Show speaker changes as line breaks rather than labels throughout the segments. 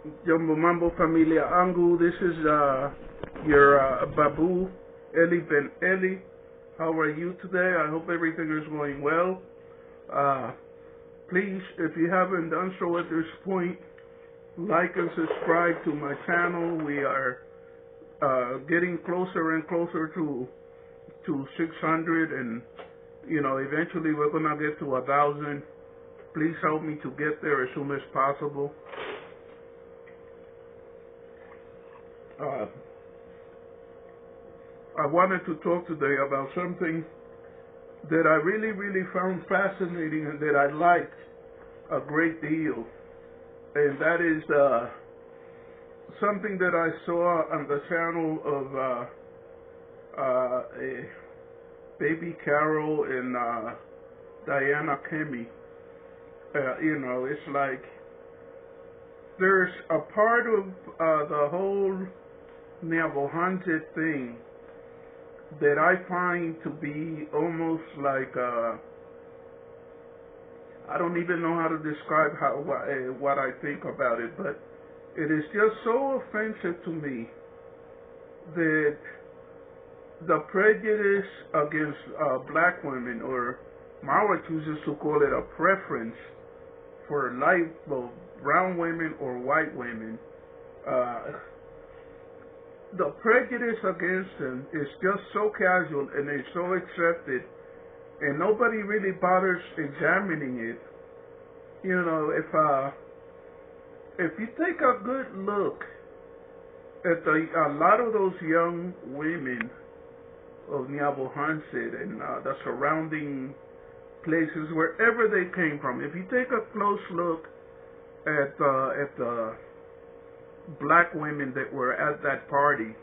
Jumbo Mambo Familia Angu. This is your Babu, Eli-Ben-Eli. How are you today? I hope everything is going well. Please, if you haven't done so at this point, like and subscribe to my channel. We are getting closer and closer to 600, and eventually we're gonna get to 1,000. Please help me to get there as soon as possible. I wanted to talk today about something that I really found fascinating and that I liked a great deal, and that is something that I saw on the channel of Baby Carol and Diana Kemi. It's like there's a part of the whole Navajo thing that I find to be almost like I don't even know how to describe what I think about it, but it is just so offensive to me that the prejudice against black women, or Mawa chooses to call it a preference for brown women or white women, the prejudice against them is just so casual and it's so accepted, and nobody really bothers examining it. If you take a good look at a lot of those young women of Nyabohansid and the surrounding places, wherever they came from, if you take a close look at the black women that were at that party,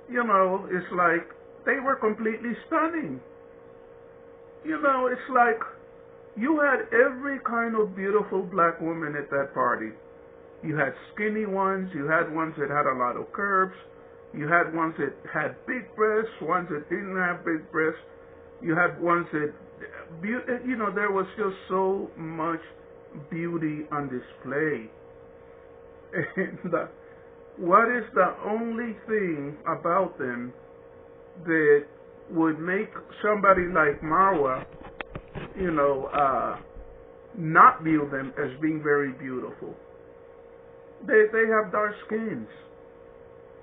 it's like they were completely stunning. It's like you had every kind of beautiful black woman at that party. You had skinny ones, you had ones that had a lot of curves, you had ones that had big breasts, ones that didn't have big breasts, you had ones that, there was just so much beauty on display. And what is the only thing about them that would make somebody like Marwa, not view them as being very beautiful? They have dark skins.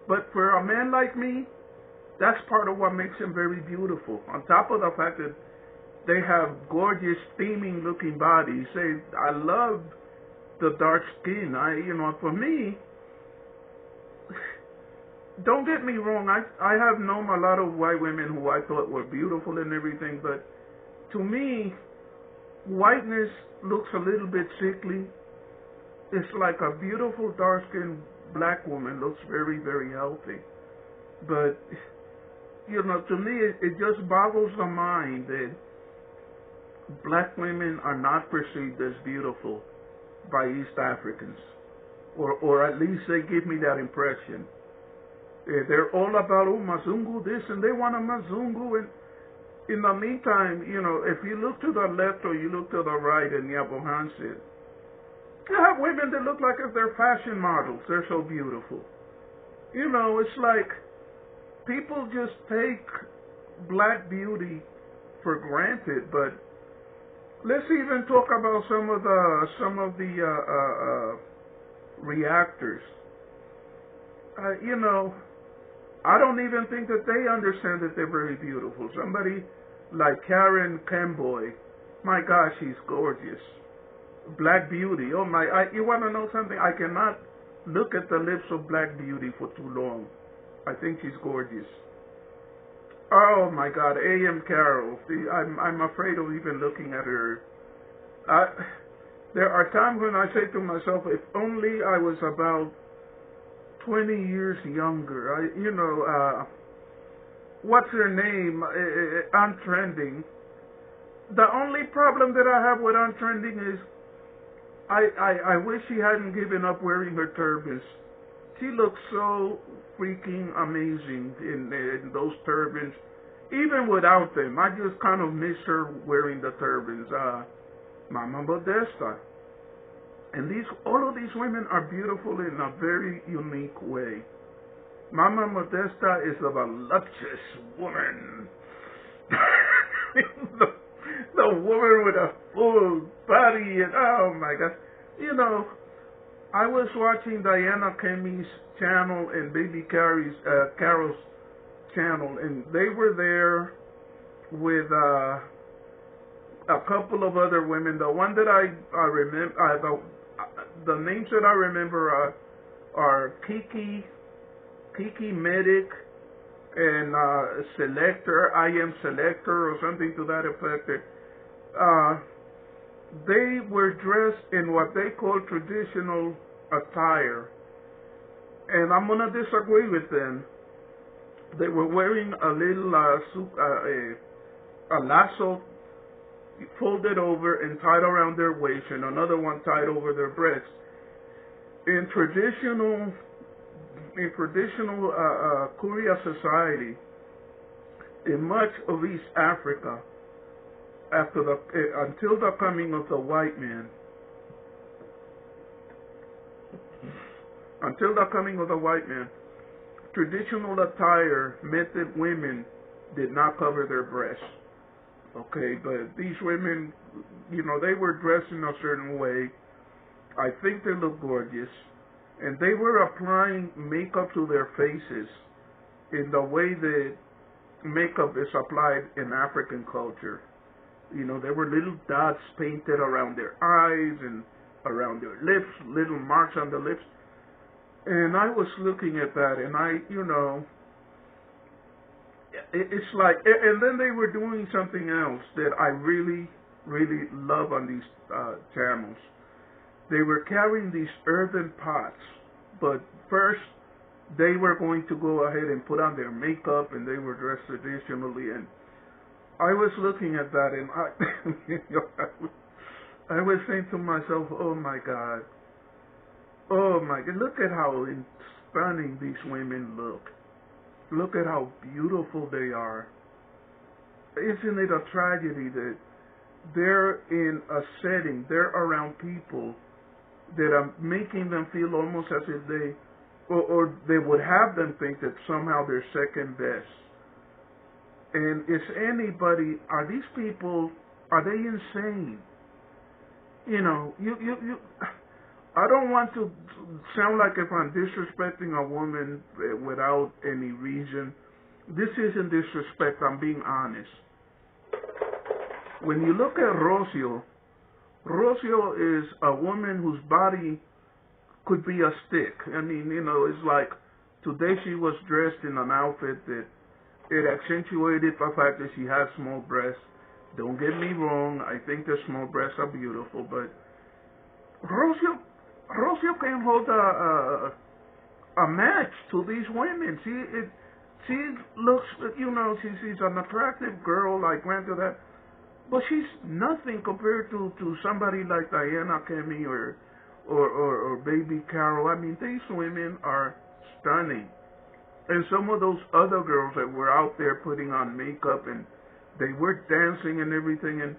But for a man like me, that's part of what makes them very beautiful. On top of the fact that they have gorgeous, steaming looking bodies. I love the dark skin. For me, don't get me wrong, I have known a lot of white women who I thought were beautiful and everything, but to me, whiteness looks a little bit sickly. It's like a beautiful dark skinned black woman looks very, very healthy. But, to me, it just boggles the mind that black women are not perceived as beautiful by East Africans, or at least they give me that impression. They're all about Mazungu this, and they want a Mazungu, and in the meantime, if you look to the left or you look to the right in Nyabohansid, you have women that look like if they're fashion models. They're so beautiful. It's like people just take black beauty for granted. But let's even talk about some of the reactors. I don't even think that they understand that they're very beautiful. Somebody like Karen Kemboy, my gosh, she's gorgeous. Black beauty. Oh my! You want to know something? I cannot look at the lips of black beauty for too long. I think she's gorgeous. Oh my God, A.M. Carroll. I'm afraid of even looking at her. There are times when I say to myself, if only I was about 20 years younger. What's her name? Untrending. The only problem that I have with Untrending is I wish she hadn't given up wearing her turbans. She looks so freaking amazing in those turbans. Even without them, I just kind of miss her wearing the turbans. Mama Modesta. And all of these women are beautiful in a very unique way. Mama Modesta is a voluptuous woman. the woman with a full body and oh my God. You know, I was watching Diana Kemi's channel and Baby Carol's channel, and they were there with a couple of other women. The one that I remember, the names that I remember are Kiki Medic and Selector, I Am Selector, or something to that effect. They were dressed in what they call traditional attire, and I'm gonna disagree with them. They were wearing a little a lasso folded over and tied around their waist, and another one tied over their breast. In traditional Korea society, in much of East Africa, until the coming of the white man, traditional attire meant that women did not cover their breasts. Okay, but these women, you know, they were dressed in a certain way. I think they looked gorgeous. And they were applying makeup to their faces in the way that makeup is applied in African culture. You know, there were little dots painted around their eyes and around their lips, little marks on the lips. And I was looking at that, and you know, it's like, and then they were doing something else that I really, really love on these channels. They were carrying these earthen pots, but first they were going to go ahead and put on their makeup, and they were dressed traditionally. And I was looking at that, and I was saying to myself, oh my God, look at how stunning these women look. Look at how beautiful they are. Isn't it a tragedy that they're in a setting, they're around people that are making them feel almost as if or they would have them think that somehow they're second best. And are these people, are they insane? You know, I don't want to sound like if I'm disrespecting a woman without any reason. This isn't disrespect, I'm being honest. When you look at Rocio is a woman whose body could be a stick. I mean, you know, it's like today she was dressed in an outfit that it accentuated the fact that she has small breasts. Don't get me wrong, I think the small breasts are beautiful, but Rocio can hold a match to these women. She looks, you know, she's an attractive girl, I grant her that, but she's nothing compared to somebody like Diana Kemi or Baby Carol. I mean, these women are stunning. And some of those other girls that were out there putting on makeup and they were dancing and everything, and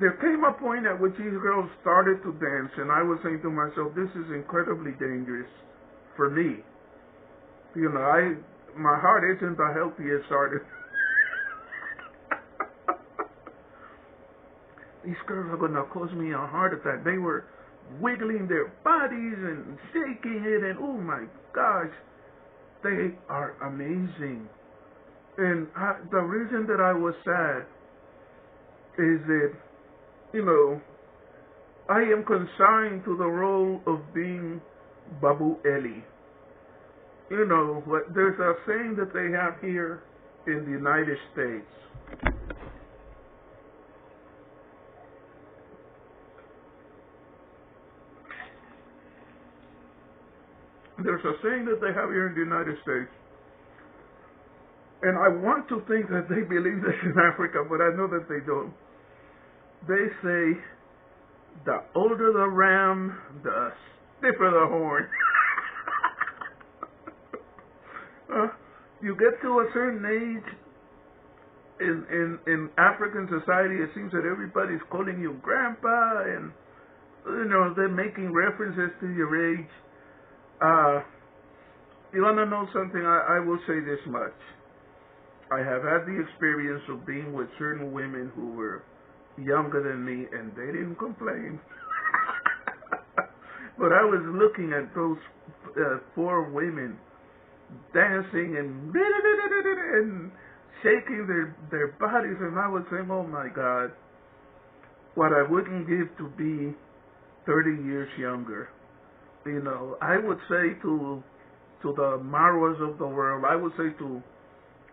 there came a point at which these girls started to dance, and I was saying to myself, this is incredibly dangerous for me. You know, my heart isn't the healthiest heart. These girls are going to cause me a heart attack. They were wiggling their bodies and shaking it, and oh my gosh, they are amazing. And the reason that I was sad is that, you know, I am consigned to the role of being Babu Eli. You know, there's a saying that they have here in the United States. There's a saying that they have here in the United States, and I want to think that they believe this in Africa, but I know that they don't. They say, the older the ram, the stiffer the horn. You get to a certain age in African society, it seems that everybody's calling you grandpa, and they're making references to your age. You want to know something? I will say this much. I have had the experience of being with certain women who were younger than me, and they didn't complain. But I was looking at those four women dancing and shaking their bodies, and I was saying, oh my God, what I wouldn't give to be 30 years younger. I would say to the Marwas of the world, I would say to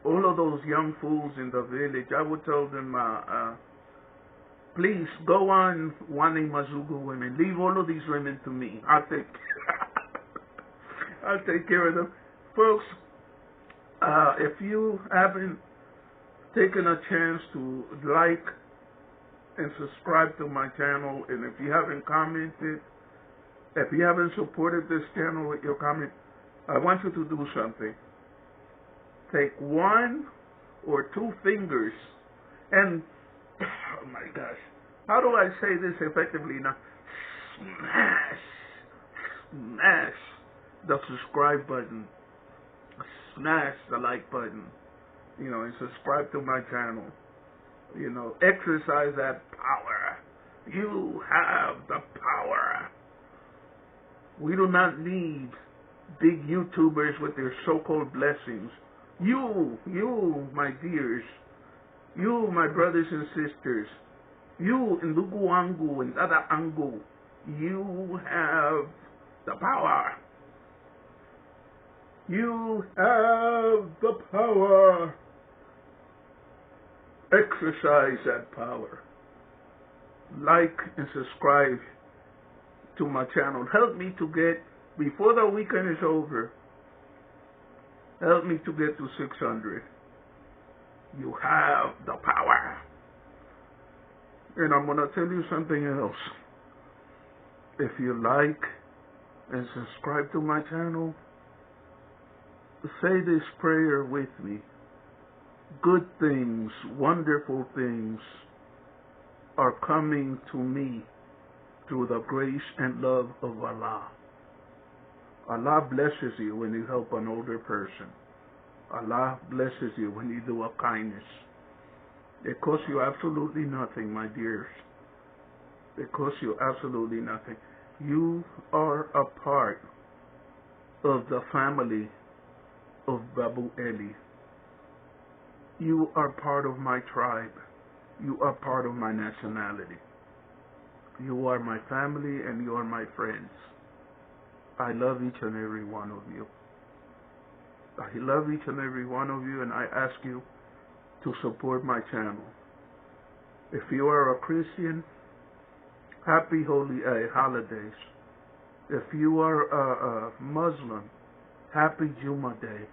all of those young fools in the village, I would tell them, please go on wanting Mazugu women. Leave all of these women to me. I'll take care of them. Folks, if you haven't taken a chance to like and subscribe to my channel, and if you haven't commented, if you haven't supported this channel with your comment, I want you to do something. Take one or two fingers and, oh my gosh, how do I say this effectively now? Smash the subscribe button. Smash the like button. And subscribe to my channel. Exercise that power. You have the power. We do not need big YouTubers with their so-called blessings. You, my dears, you, my brothers and sisters, you, Ndugu wangu and Dada angu, you have the power. You have the power. Exercise that power. Like and subscribe to my channel. Help me to get, before the weekend is over, help me to get to 600. You have the power. And I'm going to tell you something else. If you like and subscribe to my channel, say this prayer with me. Good things, wonderful things are coming to me through the grace and love of Allah. Allah blesses you when you help an older person. Allah blesses you when you do a kindness. It costs you absolutely nothing, my dears. It costs you absolutely nothing. You are a part of the family of Babu Eli. You are part of my tribe. You are part of my nationality. You are my family and you are my friends. I love each and every one of you. I love each and every one of you, and I ask you to support my channel. If you are a Christian, happy holy holidays. If you are a Muslim, happy Jummah Day.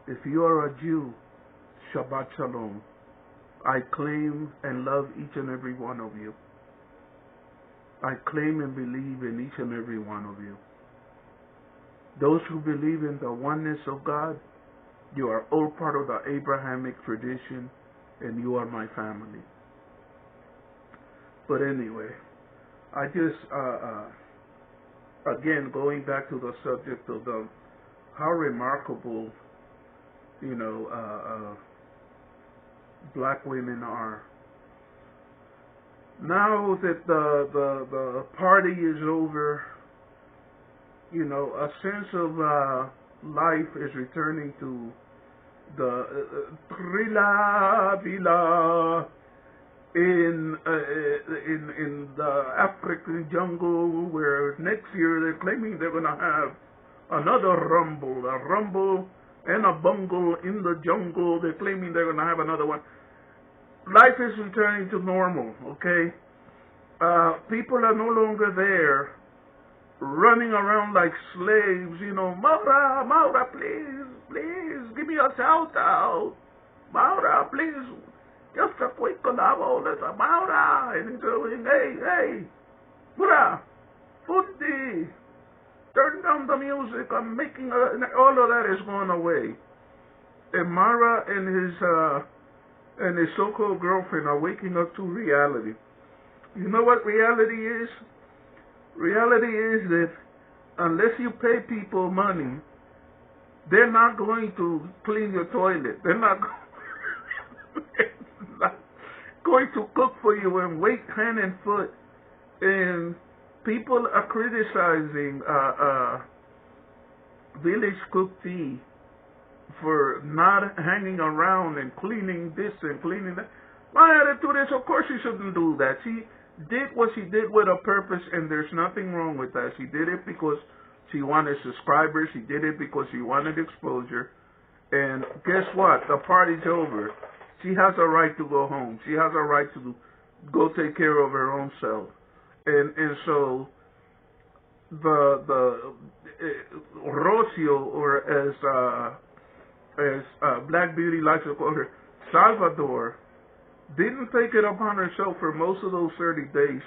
If you are a Jew, Shabbat Shalom. I claim and love each and every one of you. I claim and believe in each and every one of you. Those who believe in the oneness of God, you are all part of the Abrahamic tradition, and you are my family. But anyway, I just, again, going back to the subject of how remarkable, black women are. Now that the party is over, a sense of life is returning to the Trila Villa in the African jungle, where next year they're claiming they're going to have another a rumble and a bungle in the jungle. They're claiming they're going to have another one. Life is returning to normal, okay? People are no longer there running around like slaves, Maura, please, give me a shout out. Maura, please, just a quick collabo, Maura. And he's going, hey, Maura, Fundi, turn down the music, I'm making all of that is going away. And Maura and his so-called girlfriend are waking up to reality. You know what reality is? Reality is that unless you pay people money, they're not going to clean your toilet. They're not, not going to cook for you and wait hand and foot. And people are criticizing village cook tea for not hanging around and cleaning this and cleaning that. My attitude is, of course she shouldn't do that. She did what she did with a purpose, and there's nothing wrong with that. She did it because she wanted subscribers. She did it because she wanted exposure. And guess what? The party's over. She has a right to go home. She has a right to go take care of her own self. And so the Rocio, or as Black Beauty likes to call her, Salvador, didn't take it upon herself for most of those 30 days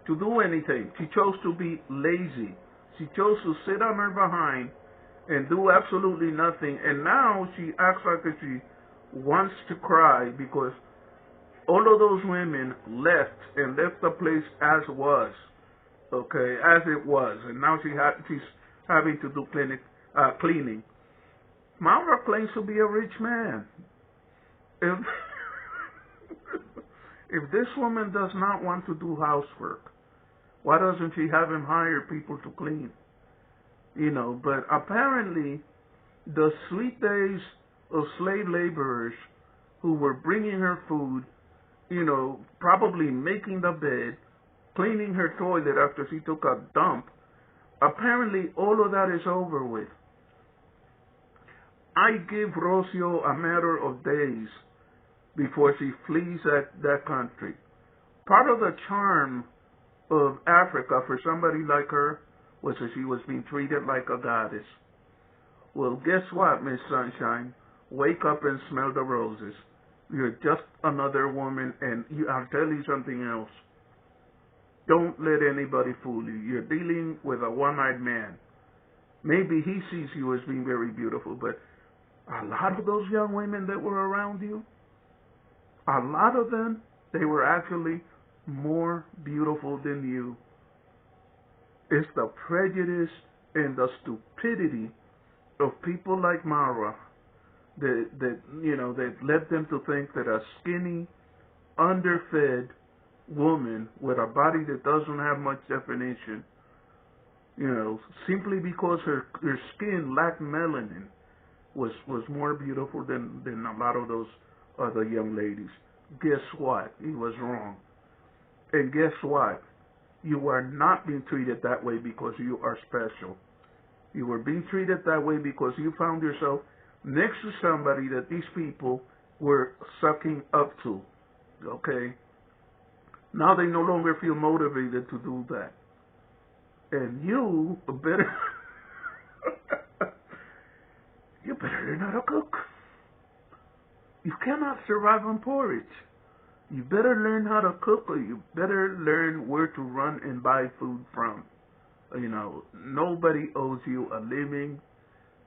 to do anything. She chose to be lazy. She chose to sit on her behind and do absolutely nothing. And now she acts like she wants to cry because all of those women left and left the place as was, okay, as it was. And now she's having to do cleaning. Maura claims to be a rich man. If this woman does not want to do housework, why doesn't she have him hire people to clean? But apparently the sweet days of slave laborers who were bringing her food, probably making the bed, cleaning her toilet after she took a dump, apparently all of that is over with. I give Rocio a matter of days before she flees that country. Part of the charm of Africa for somebody like her was that she was being treated like a goddess. Well, guess what, Miss Sunshine? Wake up and smell the roses. You're just another woman, and I'll tell you something else. Don't let anybody fool you. You're dealing with a one-eyed man. Maybe he sees you as being very beautiful, but a lot of those young women that were around you, a lot of them, they were actually more beautiful than you. It's the prejudice and the stupidity of people like Mara that led them to think that a skinny, underfed woman with a body that doesn't have much definition, simply because her skin lacked melanin, was more beautiful than a lot of those other young ladies. Guess what? He was wrong. And guess what? You are not being treated that way because you are special. You were being treated that way because you found yourself next to somebody that these people were sucking up to. Okay? Now they no longer feel motivated to do that. And you better you better learn how to cook. You cannot survive on porridge. You better learn how to cook, or you better learn where to run and buy food from. Nobody owes you a living.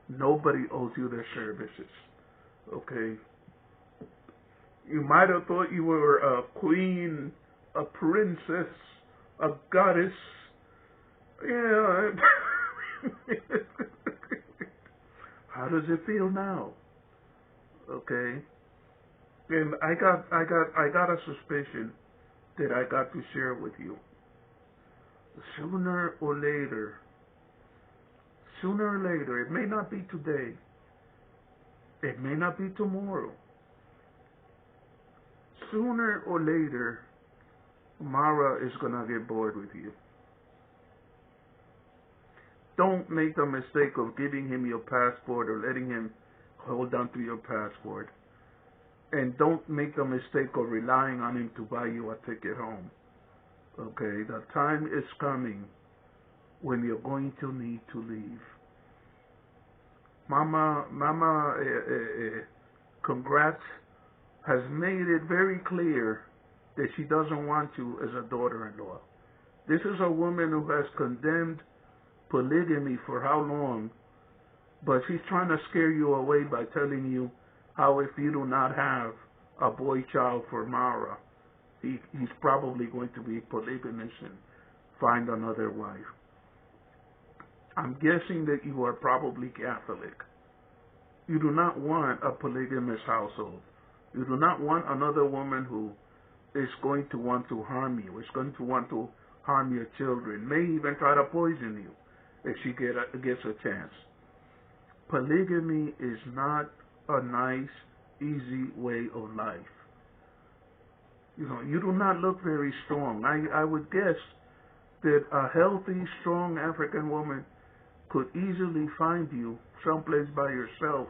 Nobody owes you their services. Okay? You might have thought you were a queen, a princess, a goddess. Yeah. How does it feel now? Okay? And I got a suspicion that I got to share with you. Sooner or later, it may not be today, it may not be tomorrow. Sooner or later, Mara is gonna get bored with you. Don't make the mistake of giving him your passport or letting him hold on to your passport. And don't make the mistake of relying on him to buy you a ticket home. Okay, the time is coming when you're going to need to leave. Mama, congrats, has made it very clear that she doesn't want you as a daughter-in-law. This is a woman who has condemned polygamy for how long, but she's trying to scare you away by telling you how if you do not have a boy child for Mara, he's probably going to be polygamous and find another wife. I'm guessing that you are probably Catholic. You do not want a polygamous household. You do not want another woman who is going to want to harm you, is going to want to harm your children, may even try to poison you if she gets a chance. Polygamy is not a nice, easy way of life. You know, you do not look very strong. I would guess that a healthy, strong African woman could easily find you someplace by yourself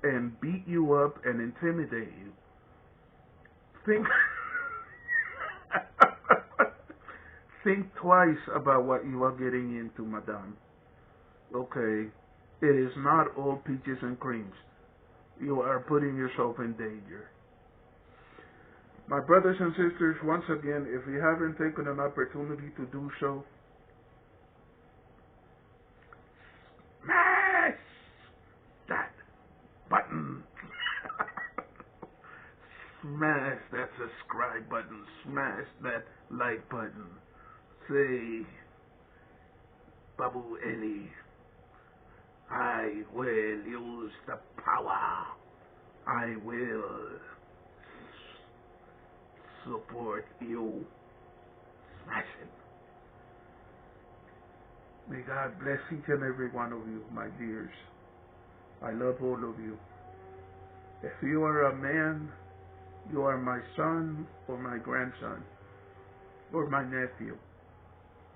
and beat you up and intimidate you. Think twice about what you are getting into, madame. Okay, it is not all peaches and creams. You are putting yourself in danger. My brothers and sisters, once again, if you haven't taken an opportunity to do so, smash that button. Smash that subscribe button. Smash that like button. Say, Babu Eli, I will use the power. I will support you. Smash it. May God bless each and every one of you, my dears. I love all of you. If you are a man, you are my son or my grandson or my nephew.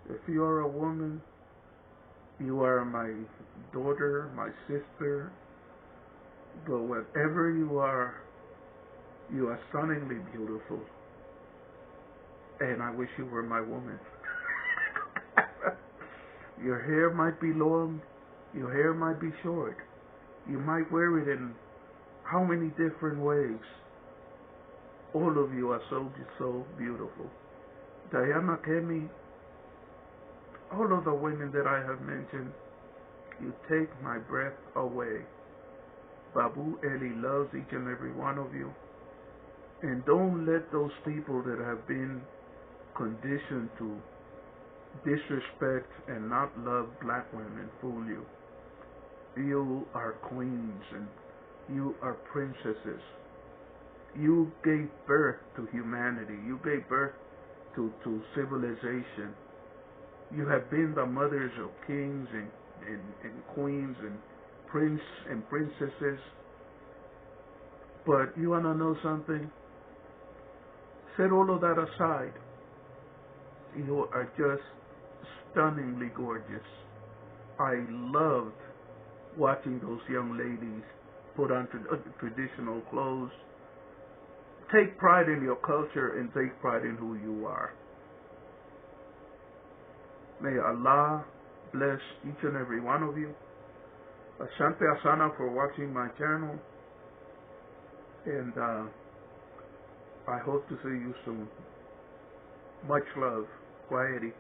If you are a woman, you are my daughter, my sister. But whatever you are stunningly beautiful. And I wish you were my woman. Your hair might be long, your hair might be short. You might wear it in how many different ways. All of you are so beautiful. Diana Kemi, all of the women that I have mentioned, you take my breath away. Babu Eli loves each and every one of you. And don't let those people that have been conditioned to disrespect and not love black women fool you. You are queens and you are princesses. You gave birth to humanity. You gave birth to civilization. You have been the mothers of kings and queens and prince and princesses. But you want to know something? Set all of that aside. You are just stunningly gorgeous. I loved watching those young ladies put on traditional clothes. Take pride in your culture and take pride in who you are. May Allah bless each and every one of you. Asante Asana for watching my channel. And I hope to see you soon. Much love. Quiety.